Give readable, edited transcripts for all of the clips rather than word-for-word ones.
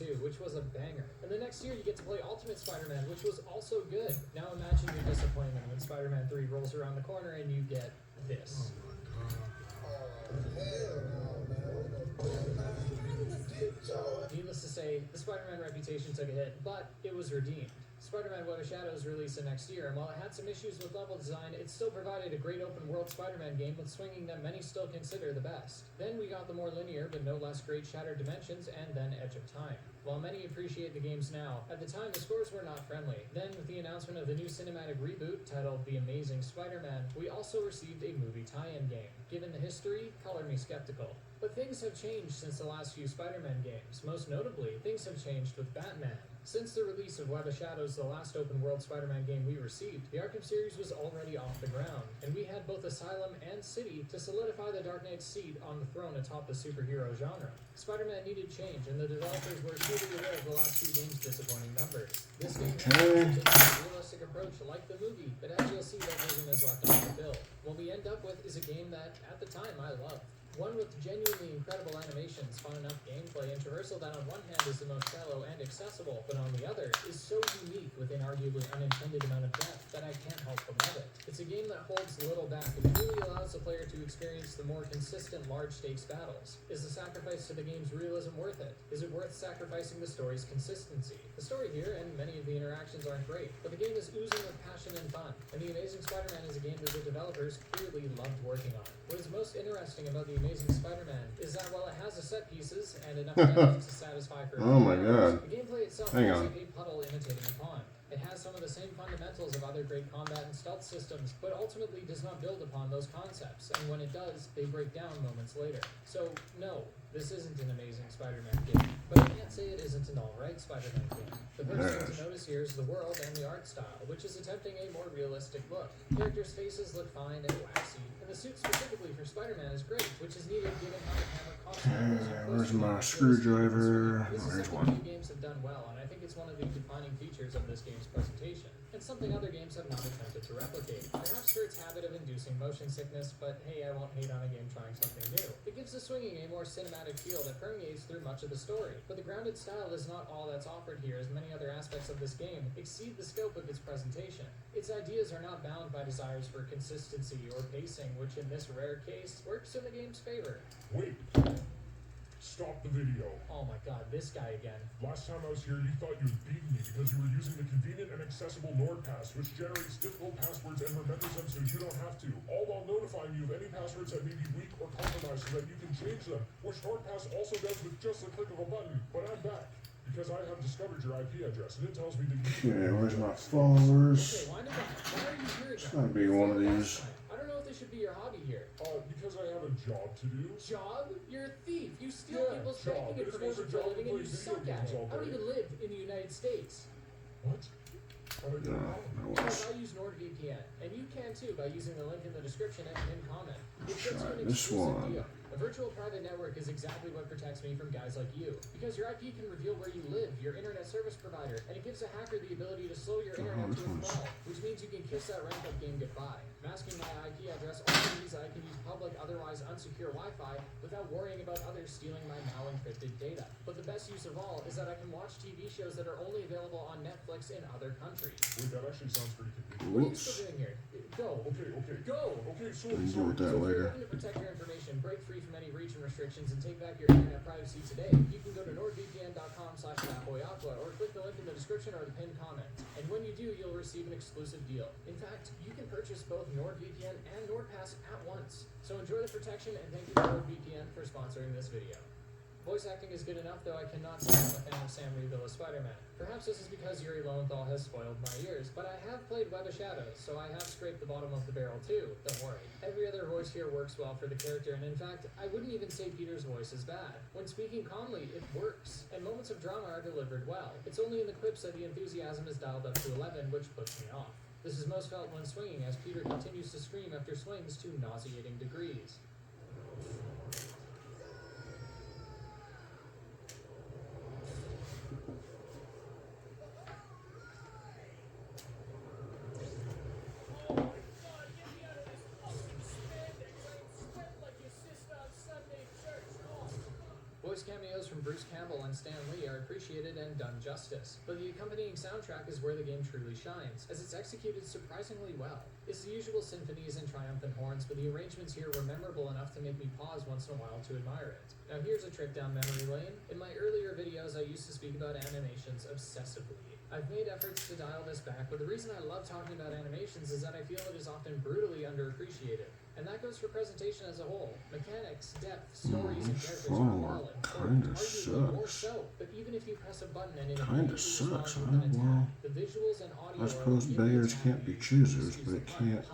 2, which was a banger. And the next year you get to play Ultimate Spider-Man, which was also good. Now imagine your disappointment when Spider-Man 3 rolls around the corner and you get this. Needless to say, the Spider-Man reputation took a hit, but it was redeemed. Spider-Man Web of Shadows released the next year, and while it had some issues with level design, it still provided a great open-world Spider-Man game with swinging that many still consider the best. Then we got the more linear, but no less great Shattered Dimensions, and then Edge of Time. While many appreciate the games now, at the time the scores were not friendly. Then, with the announcement of the new cinematic reboot titled The Amazing Spider-Man, we also received a movie tie-in game. Given the history, color me skeptical. But things have changed since the last few Spider-Man games. Most notably, things have changed with Batman. Since the release of Web of Shadows, the last open-world Spider-Man game we received, the Arkham series was already off the ground, and we had both Asylum and City to solidify the Dark Knight's seat on the throne atop the superhero genre. Spider-Man needed change, and the developers were truly aware of the last few games' disappointing numbers. This game has a realistic approach like the movie, but as you'll see, that vision is left unfulfilled. What we end up with is a game that, at the time, I loved. One with genuinely incredible animations, fun enough gameplay, and traversal that on one hand is the most shallow and accessible, but on the other is so unique with an arguably unintended amount of depth that I can't help but love it. It's a game that holds little back and really allows the player to experience the more consistent large-stakes battles. Is the sacrifice to the game's realism worth it? Is it worth sacrificing the story's consistency? The story here and many of the interactions aren't great, but the game is oozing with passion and fun, and The Amazing Spider-Man is a game that the developers clearly loved working on. What is most interesting about The Amazing Spider-Man is that while it has the set pieces and enough depth to satisfy for oh my god, the gameplay itself hang is on. like a puddle imitating a pond. It has some of the same fundamentals of other great combat and stealth systems, but ultimately does not build upon those concepts, and when it does, they break down moments later. So, no, this isn't an Amazing Spider-Man game, but I can't say it isn't an alright Spider-Man game. The first thing to notice here is the world and the art style, which is attempting a more realistic look. Characters' faces look fine and waxy, and the suit specifically for Spider-Man is great, which is needed given how the camera costs. Where's my screwdriver? This Oh, is here's something one. few games have done well, and I think it's one of the defining features of this game's presentation, and something other games have not attempted to replicate. Perhaps for its habit of inducing motion sickness, but hey, I won't hate on a game trying something new. It gives the swinging a more cinematic feel that permeates through much of the story, but the grounded style is not all that's offered here, as many other aspects of this game exceed the scope of its presentation. Its ideas are not bound by desires for consistency or pacing, which in this rare case works in the game's favor. Wait. Stop the video. Oh my god, this guy again. Last time I was here, you thought you'd beaten me because you were using the convenient and accessible NordPass, which generates difficult passwords and remembers them so you don't have to, all while notifying you of any passwords that may be weak or compromised so that you can change them, which NordPass also does with just the click of a button. But I'm back, because I have discovered your IP address, and it tells me that you... Okay, where's my followers? Okay, why are you here again? It's gonna be one of these. I don't know if this should be your hobby here. Because I have a job to do. Job? You're a thief. You steal Yeah, people's job. banking It's more information of a for a job living than and you play suck video at it. games all I don't day. even live in the United States. What? How do I get out? No, Because I use NordVPN, and you can too by using the link in the description and pinned comment. It gets you Try an this exclusive one. deal. A virtual private network is exactly what protects me from guys like you. Because your IP can reveal where you live, your internet service provider, and it gives a hacker the ability to slow your internet to a crawl, which means you can kiss that ramp-up game goodbye. Masking my IP address also means that I can use public, otherwise unsecure Wi-Fi without worrying about others stealing my now encrypted data. But the best use of all is that I can watch TV shows that are only available on Netflix in other countries. Wait, that actually sounds pretty convenient. What are you Whoops. still doing here? Go. Okay. Go! Okay, We can do sorry. with that So if you're later. looking to protect your information, break free from any region restrictions, and take back your internet privacy today, you can go to nordvpn.com/MatBoyAqua or click the link in the description or the pinned comment. And when you do, you'll receive an exclusive deal. In fact, you can purchase both NordVPN and NordPass at once. So enjoy the protection, and thank you to NordVPN for sponsoring this video. Voice acting is good enough, though I cannot say I'm a fan of Sam Neill as Spider-Man. Perhaps this is because Yuri Lowenthal has spoiled my ears, but I have played Web of Shadows, so I have scraped the bottom of the barrel too, don't worry. Every other voice here works well for the character, and in fact, I wouldn't even say Peter's voice is bad. When speaking calmly, it works, and moments of drama are delivered well. It's only in the clips that the enthusiasm is dialed up to 11, which puts me off. This is most felt when swinging, as Peter continues to scream after swings to nauseating degrees. Voice cameos cameos from Bruce Campbell and Stan Lee are appreciated and done justice, but the accompanying soundtrack is where the game truly shines, as it's executed surprisingly well. It's the usual symphonies and triumphant horns, but the arrangements here were memorable enough to make me pause once in a while to admire it. Now here's a trip down memory lane. In my earlier videos I used to speak about animations obsessively. I've made efforts to dial this back, but the reason I love talking about animations is that I feel it is often brutally underappreciated. And that goes for presentation as a whole. Mechanics, depth, stories, and characters are all important, arguably more so. But even if you press a button and it Kinda sucks, huh? Well, the visuals and audio I suppose bears can't be choosers, but it can't.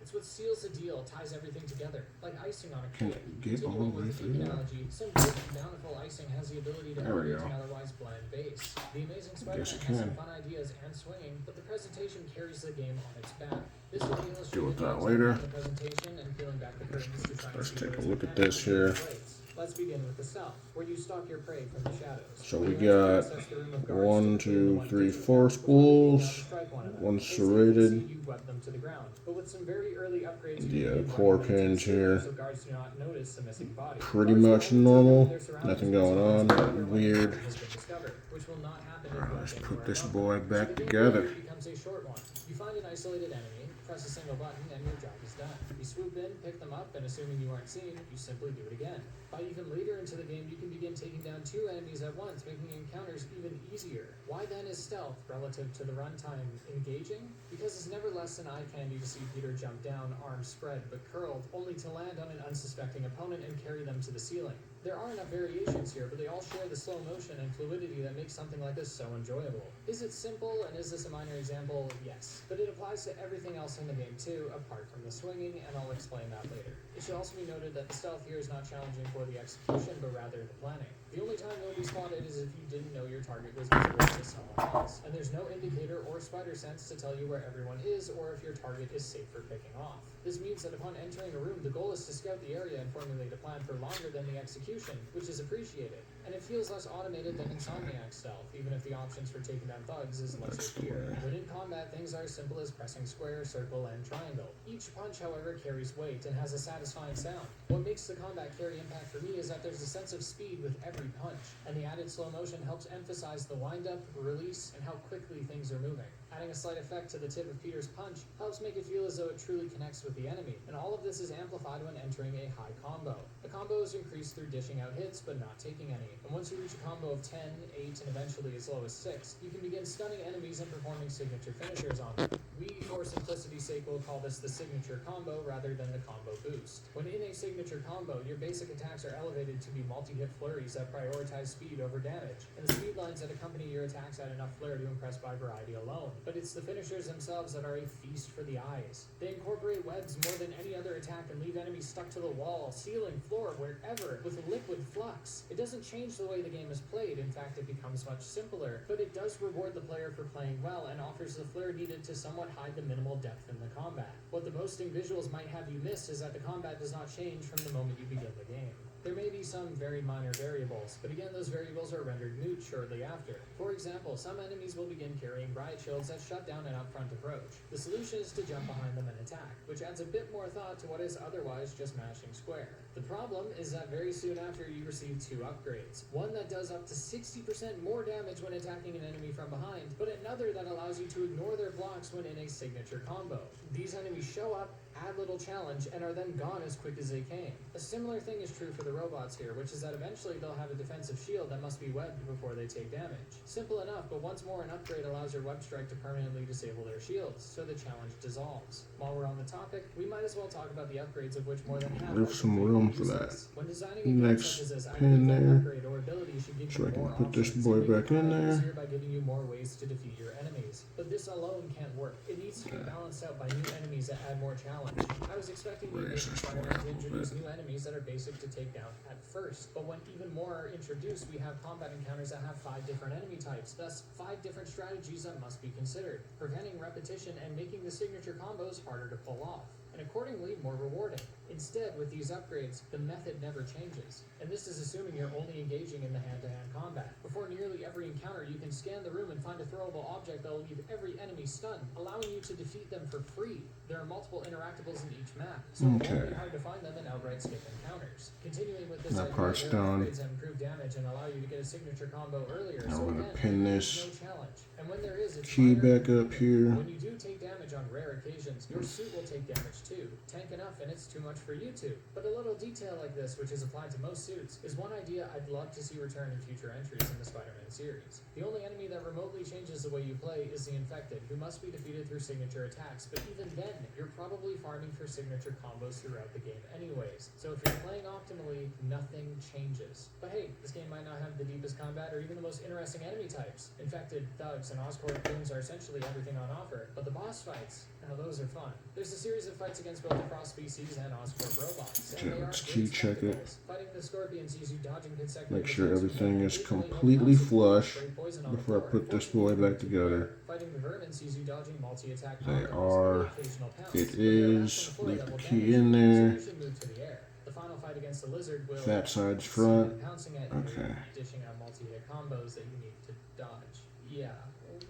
It's what seals the deal, ties everything together, like icing on a Can cake. it get all the way through that? Analogy, some good bountiful icing has the ability to There we elevate go. an otherwise bland base. The Amazing Guess Spider-Man it has some can. fun ideas and swinging, but the presentation carries the game on its back. This will be illustrated Deal with that in later. the presentation and peeling back the curtains to try and Let's see take where a its look at mechanics this here. and traits. Let's begin with the stealth, where you stalk your prey from the shadows. So When we you enter, got access the room of guards 1, to clear the 2, one 3, digit 4 count before you begin to spools. strike one another. One They say serrated. you web them to the ground, but with some very early upgrades, Yeah, you can core run them into pins the here. so guards do not notice the missing body. Pretty Guards much will only normal. take their surroundings Nothing once going a on. monster Nothing weird. has been discovered, which will not happen if Alright, left let's anywhere put this else. boy So back the game together. really becomes a short one. You find an isolated enemy, press a single button, and your job is done. You swoop in, pick them up, and assuming you aren't seen, you simply do it again. By even later into the game, you can begin taking down 2 enemies at once, making encounters even easier. Why then is stealth, relative to the runtime, engaging? Because it's never less than eye candy to see Peter jump down, arms spread but curled, only to land on an unsuspecting opponent and carry them to the ceiling. There are enough variations here, but they all share the slow motion and fluidity that makes something like this so enjoyable. Is it simple, and is this a minor example? Yes. But it applies to everything else in the game too, apart from the swinging, and I'll explain that later. It should also be noted that the stealth here is not challenging for the execution, but rather the planning. The only time you'll be spotted is if you didn't know your target was visible to someone else, and there's no indicator or spider sense to tell you where everyone is or if your target is safe for picking off. This means that upon entering a room, the goal is to scout the area and formulate a plan for longer than the execution, which is appreciated. And it feels less automated than Insomniac stealth, even if the options for taking down thugs is lesser here. When in combat, things are as simple as pressing square, circle, and triangle. Each punch, however, carries weight and has a satisfying sound. What makes the combat carry impact for me is that there's a sense of speed with every punch, and the added slow motion helps emphasize the wind-up, release, and how quickly things are moving. Adding a slight effect to the tip of Peter's punch helps make it feel as though it truly connects with the enemy, and all of this is amplified when entering a high combo. A combo is increased through dishing out hits, but not taking any. And once you reach a combo of 10, 8, and eventually as low as 6, you can begin stunning enemies and performing signature finishers on them. We, for simplicity's sake, will call this the signature combo rather than the combo boost. When in a signature combo, your basic attacks are elevated to be multi-hit flurries that prioritize speed over damage, and the speed lines that accompany your attacks add enough flair to impress by variety alone. But it's the finishers themselves that are a feast for the eyes. They incorporate webs more than any other attack and leave enemies stuck to the wall, ceiling, floor, wherever, with liquid flux. It doesn't change the way the game is played, in fact it becomes much simpler, but it does reward the player for playing well and offers the flair needed to somewhat hide the minimal depth in the combat. What the boasting visuals might have you miss is that the combat does not change from the moment you begin the game. There may be some very minor variables, but again those variables are rendered moot shortly after. For example, some enemies will begin carrying riot shields that shut down an upfront approach. The solution is to jump behind them and attack, which adds a bit more thought to what is otherwise just mashing square. The problem is that very soon after you receive 2 upgrades. One that does up to 60% more damage when attacking an enemy from behind, but another that allows you to ignore their blocks when in a signature combo. These enemies show up, add little challenge, and are then gone as quick as they came. A similar thing is true for the robots here, which is that eventually they'll have a defensive shield that must be webbed before they take damage. Simple enough, but once more an upgrade allows your web strike to permanently disable their shields, so the challenge dissolves. While we're on the topic, we might as well talk about the upgrades of which more than half Leave are some completely room for useless. that. When designing a game Next such as this, I pin believe that there. upgrade or ability should give So you I can more put this options boy and make back the in combat there. easier by giving you more ways to defeat your enemies. But this alone can't work. It needs to be balanced out by new enemies that add more challenge. I was expecting the Raise Amazing this boy Spider-Man up to a little introduce bit. new enemies that are basic to take down at first, but when even more are introduced, we have combat encounters that have 5 different enemy types, thus 5 different strategies that must be considered, preventing repetition and making the signature combos harder to pull off. and accordingly more rewarding. Instead, with these upgrades, the method never changes, and this is assuming you're only engaging in the hand-to-hand combat. Before nearly every encounter, you can scan the room and find a throwable object that will leave every enemy stunned, allowing you to defeat them for free. There are multiple interactables in each map, so it won't be hard to find them and outright skip encounters. Continuing with this That idea, part's done. upgrades that improve damage and allow you to get a signature combo earlier, Now so we're gonna again, pin there's this no challenge. And when there is, it's key minor. back up here. When you do take damage on rare occasions, your suit will take damage too. Tank enough and it's too much for you to. But a little detail like this, which is applied to most suits, is one idea I'd love to see return in future entries in the Spider-Man series. The only enemy that remotely changes the way you play is the Infected, who must be defeated through signature attacks, but even then, you're probably farming for signature combos throughout the game anyways. So if you're playing optimally, nothing changes. But hey, this game might not have the deepest combat or even the most interesting enemy types. Infected, thugs, and Oscorp goons are essentially everything on offer, but the boss fights, now those are fun. There's a series of fights against both the Frost species and Oscorp robots, and they are Let's great key check it. spectacles. Fighting the Scorpion sees you dodging consecutive Make sure attacks with everything one is occasionally completely holding flush spray poison on the before I floor, put this forcing you boy to back move to the together. air. Fighting the Vermin sees you dodging multi-attack They combos are. with the occasional pounce, It but they're left is. on the floor Leave that the will key damage in you, so there. you should move to the air. The final fight against the Lizard will That side's see front. it pouncing at you, Okay. dishing out multi-hit combos that you need to dodge. Yeah.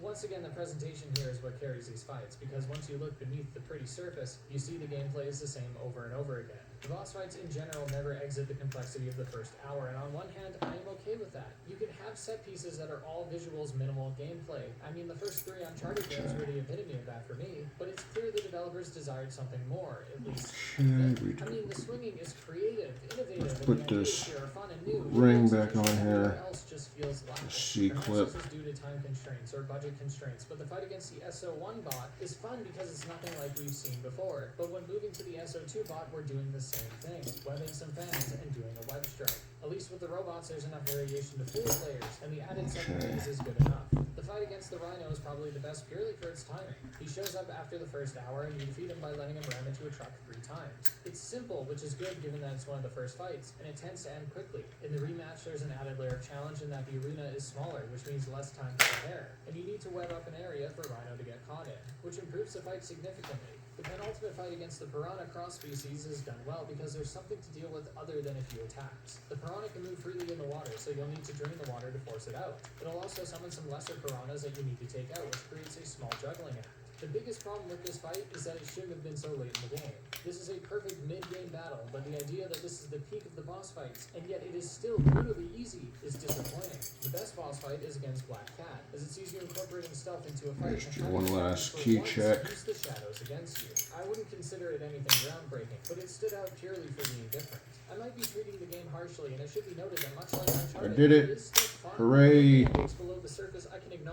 Once again, the presentation here is what carries these fights, because once you look beneath the pretty surface, you see the gameplay is the same over and over again. The boss fights in general never exit the complexity of the first hour, and on one hand, I am okay with that. You can have set pieces that are all visuals, minimal gameplay. I mean, the first 3 Uncharted games were the epitome of that for me, but it's clear the developers desired something more, at least. Okay, I mean, the swinging is creative, innovative, Let's and put the ideas this here are fun and new. ring The back on execution here. everywhere else just feels lacking. C-clip. Perhaps this is due to time constraints or budget constraints, but the fight against the SO1 bot is fun because it's nothing like we've seen before. But when moving to the SO2 bot, we're doing the same thing, webbing some fans and doing a web strike. At least with the robots, there's enough variation to fool players, and the added 7 days is good enough. The fight against the Rhino is probably the best purely for its timing. He shows up after the first hour, and you defeat him by letting him ram into a truck 3 times. It's simple, which is good given that it's one of the first fights, and it tends to end quickly. In the rematch, there's an added layer of challenge in that the arena is smaller, which means less time to prepare, and you need to web up an area for Rhino to get caught in, which improves the fight significantly. The penultimate fight against the Piranha cross species is done well because there's something to deal with other than a few attacks. The Piranha can move freely in the water, so you'll need to drain the water to force it out. It'll also summon some lesser piranhas that you need to take out, which creates a small juggling act. The biggest problem with this fight is that it shouldn't have been so late in the game. This is a perfect mid-game battle, but the idea that this is the peak of the boss fights, and yet it is still brutally easy, is disappointing. The best boss fight is against Black Cat, as it sees you incorporating stealth into a fight. Just and one having last for key once check. use the shadows against you. I wouldn't consider it anything groundbreaking, but it stood out purely for being different. I might be treating the game harshly, and it should be noted that much like Uncharted, did it. is still fun. Hooray. Things below the surface I can ignore.